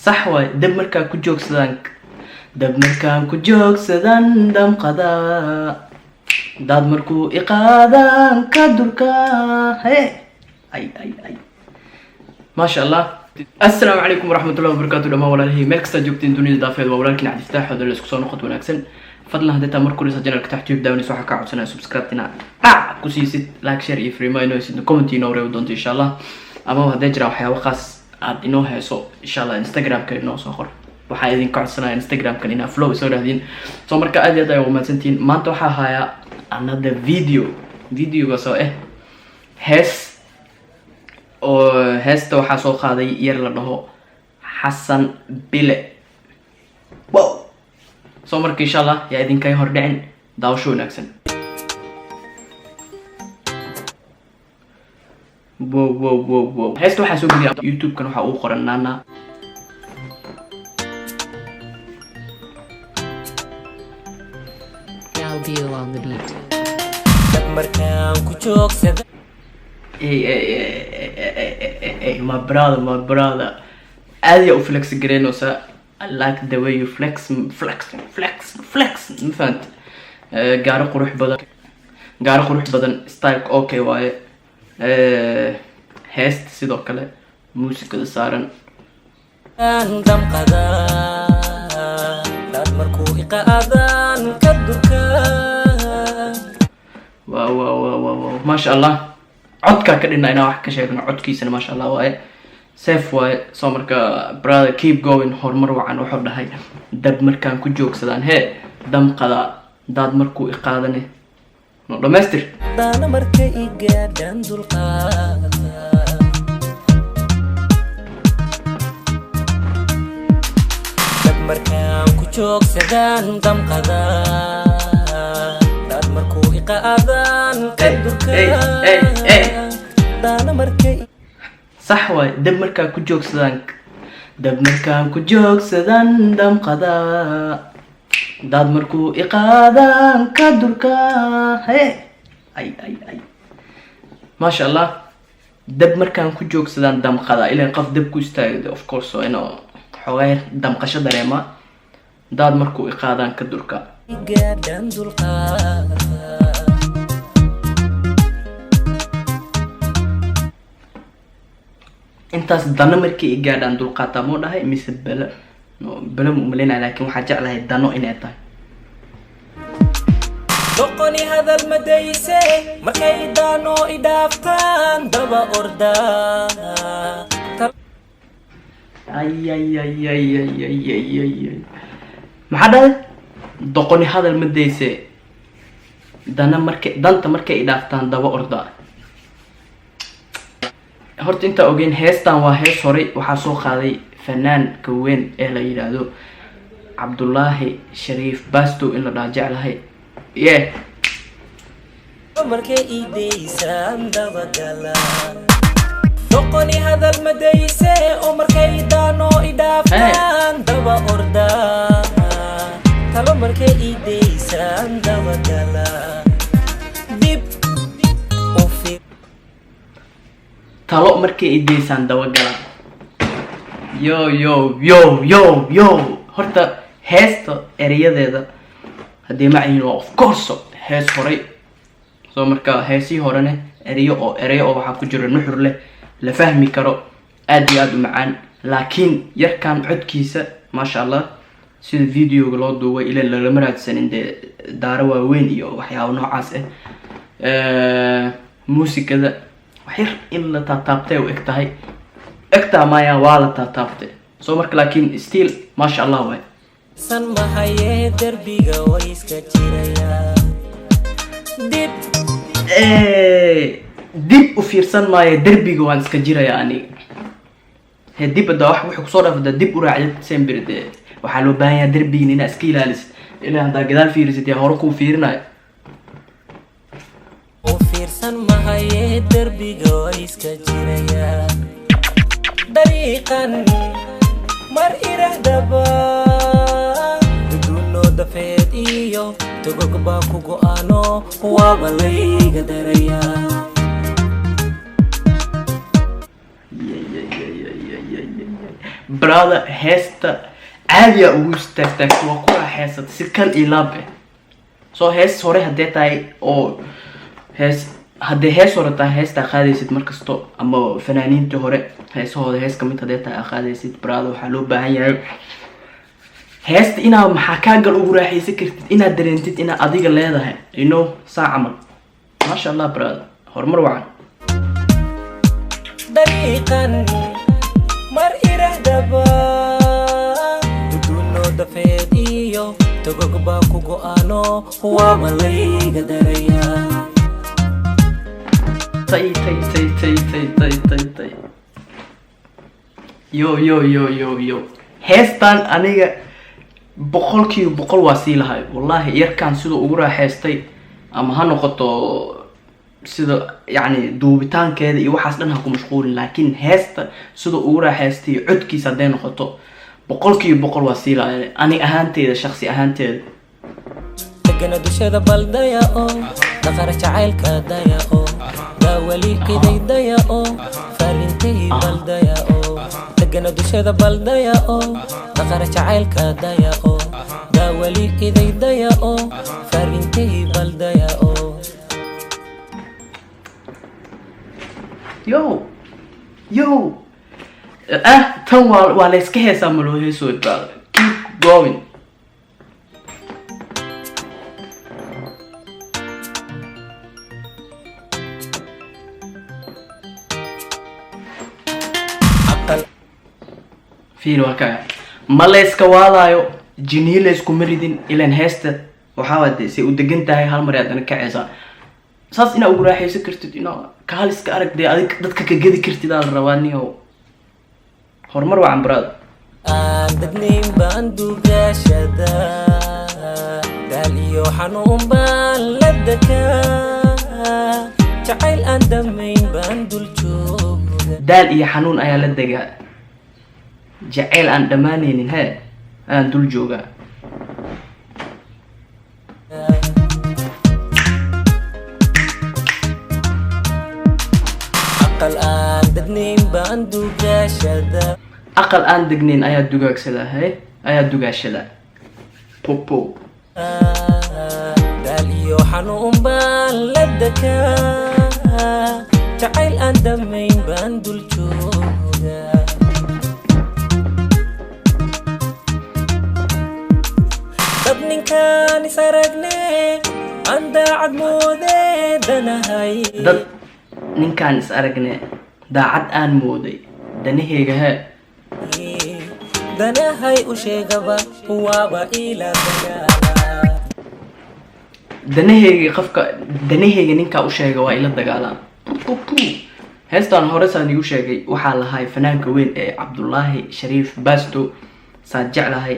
صح واي دب مركا كجوك سدان دب مركا كجوك سدان دم قدا داد مركو إقادان كدركا هي أي ما شاء الله. السلام عليكم ورحمة الله وبركاته. لما ولا هي melkasta jogtaan dunida daafeed waa walaalkiin cad iftaax oo la isku soo noqod wanaagsan fadlan hadda markuu la channelka taxta tube daawanayso waxa ka codsanaa subscribe tina ku siisid like share iyo free mail noosid comment ino reew doonto insha Allah ama hadda jira waxyaabo khaas aad inoo heeso insha Allah Instagram-ka inoo soo qor waxa idin ka codsanaa Instagram-ka ina flow soo raadin soo marka aad iyo aad ay u mahadsantiin maanta waxa haya another video soo hees oo heesta waxa soo qaaday yar la dhaho Xasan bile wow soo marka insha Allah yaa idinkaga hor dhicin daawasho wanaagsan. wow heesta waxa soo gudbiyay YouTube kan waxa uu qoran nana I'll on the beat. markan ku joogsado my brother عادي او flex جرينوسا I like the way you flex ما فهمت قارق روح بدن ستايل اوكي واي هيست سيدو كله موسيقى سارن دم قدا داد مركو إقادان كدركا واو ما شاء الله عدكا كدنا إنا واحد كشيفنا عدكيسنا ما شاء الله واي سيف واي سو مركا brother keep going hormar wacan wuxuu dhahay dab markaan ku joogsadaan dam qada daad markuu iqaadane no dhameystir daana markay igaadaan dulqaada dab markaan ku joogsadaan dam qada daad markuu iqaadaan kadurka daana markay صح واي دب مركان كجوك سدان دم قدا داد مركو إقادان كدركا هي أي ما شاء الله دب مركان كجوك سدان دم قدا إلا نقف دب كوستايد of course so إنه حوار دم قشة دريما داد مركو إقادان كدركا intaas dano markii ay gaadhaan dulqaata mo dhahay mise bala muumaleena laakiin waxa jeclahay dano inay tahay doqoni hadal madayse markay dano idaaftaan daba orda ay maxaa doqoni hadal madayse danta markay idaaftaan daba orda horta inta ogeyn heestan waa hees horay waxa soo qaaday fanaan ka weyn ee la yiraahdo Cabdullaahi Shariif Basto in la dhaajeclahay markay iideysaan daba gala doqoni hadal madayse oo markay daano idaaftaan daba orda talo markay iideysaan daba gala talo markay iideysaan daba gala yo horta heesta erayadeeda hadii macayno of course hees horay soo marka heesii horane erayo oo waxa ku jira nuxur leh la fahmi karo aad iyo aad u macaan laakiin yarkan codkiisa ma sha Allah sida video-ga loo duubay ilaa la maraadsanin daara waaweyn iyo waxyaabo noocaas muusikada waxyar in la taabtay oo egtaa maya waa la taabtay soo marka laakiin still ma sha Allah way san mahaye darbiga way iska jiraya dib u fiirsan maayo darbiga waan iska jiraya aniga dib bada wax wuxuu soo dhaafada dib u raacid sembirde waxa loo baahan yahay darbiga inaa iska ilaalisid ilaa hada gadaal fiirisid yaa hore ku fiirinayo fiirsan mahaye darbiga way iska jiraya dariiqan mar irahdaba duduno dafeed iyo togogba ku go'aano waaba layga daraya brother heesta caadiya ugu istaagtaagto waa ku raaxaysata si kal iyo laab ah. soo hees hore haddee tahay oo haddee hees hore tahay heestaa qaadaysid markasto ama fanaaniintii hore heesahooda hees kamid haddee tahay aa qaadaysid brother waxaa loo baahan yahay heesta inaad maxaa kaagal ugu raaxaysan kartid inaad dareentid inaad adiga leedahay saa camal. maasha allah brother, horumar wacan. dariiqan mar irahdaba duduno dafeed iyo togog baa ku go'aano waaba layga daraya. tay yo heestan aniga 100% waa sii lahay wallahi. yarkaan sidoo ugu raaxaystay ama ha noqoto sida yani duubitaankeeda iyo waxaas dhan ha ku mashquulin, laakiin heesta sidoo ugu raaxaystay codkiisa hadday noqoto 100% waa sii lahay ani ahaanteeda, shakhsi ahaanteeda. degana dushada baldaya oo dhaqara jacaylka daya oo daawali idaydaya oo farintay baldaya oo degana dushada baldaya oo dhaqara jacaylka daya oo daawali idaydaya oo farintay baldaya oo. yo tan waa la iska heesaa ma loo heesooy brother. keep going. fiir waa kaa ma la iska waadaayo jiniin la iskuma ridin ilan heesta waxaa wade say u degan tahay hal mar aadana kacaysaa saas inaa ugu raaxaysan kartid inaa kahal iska arag dee adig dadka ka gedi kartid aa la rabaa niyo horumar wacan brother. aan dadnayn baan dugaashada daal iyo xanuun baan la degaa jacayl aan damayn baan dul jooga. daal iyo xanuun ayaa la degaa jacayl aan dhammaanaynin ayaan dul joogaa. aqal aan degnayn baan dugaashada aqal aan degnayn ayaa dugaagsadaa ayaa dugaashadaa popo. daal iyo xanuun baan la degaa jacayl aan damayn baan dul jooga. dad ninkaan is aragne aan daacad moodee danahay dad ninkaan is aragne daacad aan mooday danaheyga danahay u sheegaba waaba ila dagaala. danaheyga ninkaa u sheega waa ila dagaalaa. heestaan hore saan igu sheegay waxaa lahay fanaanka weyn ee cabdullaahi shariif baasto saan jeclahay,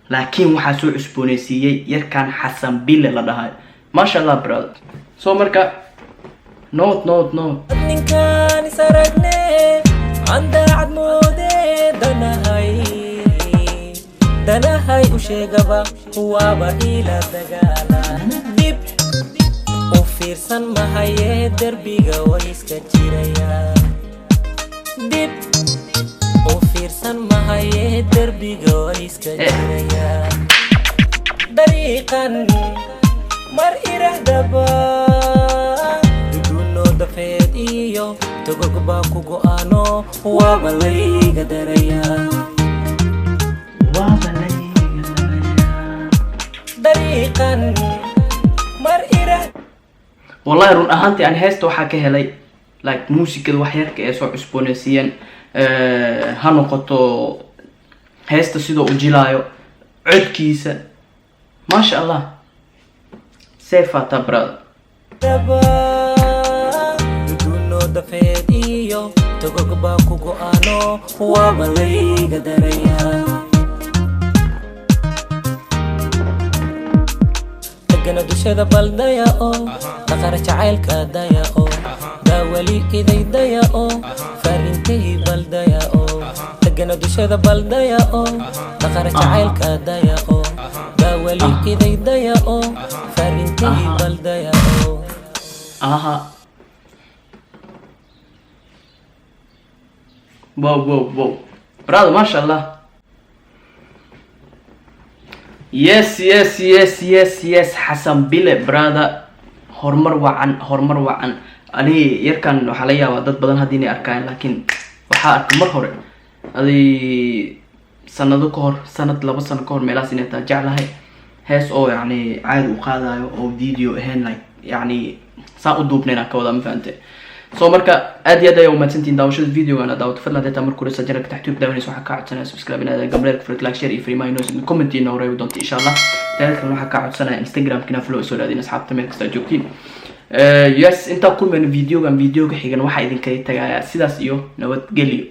laakiin waxaa soo cusboonaysiiyey yarkaan xasan bile la dhahay. maasha allah brother. soo marka note ninkaan is aragne aan daacad moodee danahay u sheegaba waaba ila dagaala. dib u fiirsan mahaye derbiga way iska jiraya. dib u fiirsan mahaye derbiga way iska jiraya. dariiqan mar irahdaba duduno dafeed iyo togog baa ku go'aano waaba layga daraya. dariiqan mar wallahi run ahaantii aan heesta waxaa ka helay like muusikada wax yarka ee soo cusboonaysiiyeen, ha noqoto heesta sidoo u jilaayo codkiisa. maasha allah seefata brother. duduno dafeed iyo togog baa ku go'aano waaba layga daraya. degana dushada baldaya oo dhaqara jacaylka daya oo daawali idaydaya oo farintay baldaya oo degana dushada baldaya oo dhaqara jacaylka daya oo daawali idaydaya oo farintay baldaya oo. wow brother ما شاء الله. yes حسن bile brother hormar wacan ani yarkan waxa la yaabaa dad badan hadii ay arkaan laakiin waxa arka mar hore adii sanado ka hor sanad laba sano ka hor meelaas inay taa jeclahay hees oo yani caadi u qaadayo oo video ahaan like yani saa u duubnayna ka wada ma fahamtay. soo marka aad iyo aad ay u mahadsantiin daawashada videogan daawad fadlan hadda markuu la sajara ka taxtiib daawanayso waxa ka codsanaya subscribe inaad gambar ka like share iyo free my nose comment ina horay doonto insha Allah. taariikhdan waxa ka codsanaya Instagram kina follow soo raadin asxaabta meel kasta joogtiin. yes inta kulmeen videogan videoga xigan waxa idinkaga tagaya sidaas iyo nabad geliyo.